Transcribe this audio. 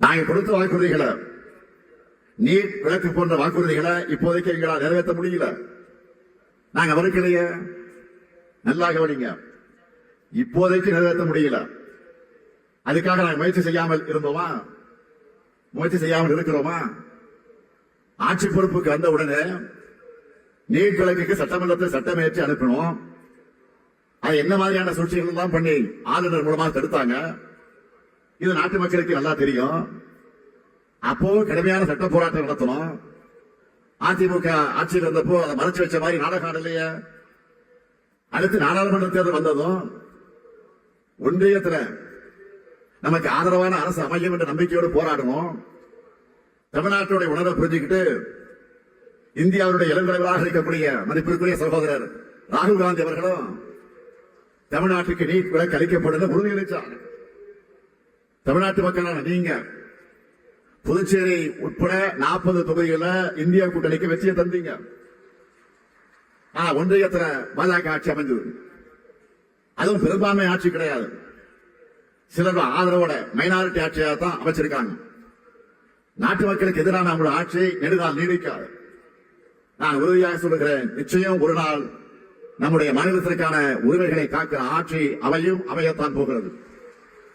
நாங்க கொடுத்த வாக்குறுதிகளை, நீட் விலக்கு போன்ற வாக்குறுதிகளை இப்போதைக்கு எங்களால் நிறைவேற்ற முடியல. நாங்க மறுக்கலையே, நல்லா கவனிங்க. இப்போதைக்கு நிறைவேற்ற முடியல. அதுக்காக நாங்கள் முயற்சி செய்யாமல் இருந்தோமா? முயற்சி செய்யாமல் இருக்கிறோமா? ஆட்சி பொறுப்புக்கு வந்த உடனே நீட் விலக்குக்கு சட்டமன்றத்தில் சட்டமேற்றி அனுப்பினோம். அது என்ன மாதிரியான சூழ்ச்சிகள் தான் பண்ணி ஆளுநர் மூலமாக தடுத்தாங்க. இது நாட்டு மக்களுக்கு நல்லா தெரியும். அப்போ கடுமையான சட்ட போராட்டம் நடத்தணும். அதிமுக ஆட்சியில் இருந்தப்போ அதை மறைச்சு வச்ச மாதிரி நாடகம் இல்லையா? அடுத்து நாடாளுமன்ற தேர்தல் வந்ததும் ஒன்றியத்தில் நமக்கு ஆதரவான அரசு அமையும் என்ற நம்பிக்கையோடு போராடணும். தமிழ்நாட்டுடைய உணர்வை புரிஞ்சுக்கிட்டு இந்தியாவுடைய இளந்தலைவராக இருக்கக்கூடிய மதிப்பிற்குரிய சகோதரர் ராகுல் காந்தி அவர்களும் தமிழ்நாட்டுக்கு நீட் விலக்கு அளிக்கப்படும் உறுதியளித்தார். தமிழ்நாட்டு மக்களான நீங்க புதுச்சேரி உட்பட 40 தொகுதிகளில் இந்தியா கூட்டணிக்கு வெற்றியை தந்தீங்க. ஒன்றியத்தில் பாஜக ஆட்சி அமைந்தது. அதுவும் பெரும்பான்மை ஆட்சி கிடையாது. சிலர் ஆதரவோட மைனாரிட்டி ஆட்சியாக தான் அமைச்சிருக்காங்க. நாட்டு மக்களுக்கு எதிரான நம்முடைய ஆட்சி நெடுநாள் நீடிக்காது. நான் உறுதியாக சொல்லுகிறேன், நிச்சயம் ஒரு நாள் நம்முடைய மாநிலத்திற்கான உரிமைகளை காக்கிற ஆட்சி அமையத்தான் போகிறது.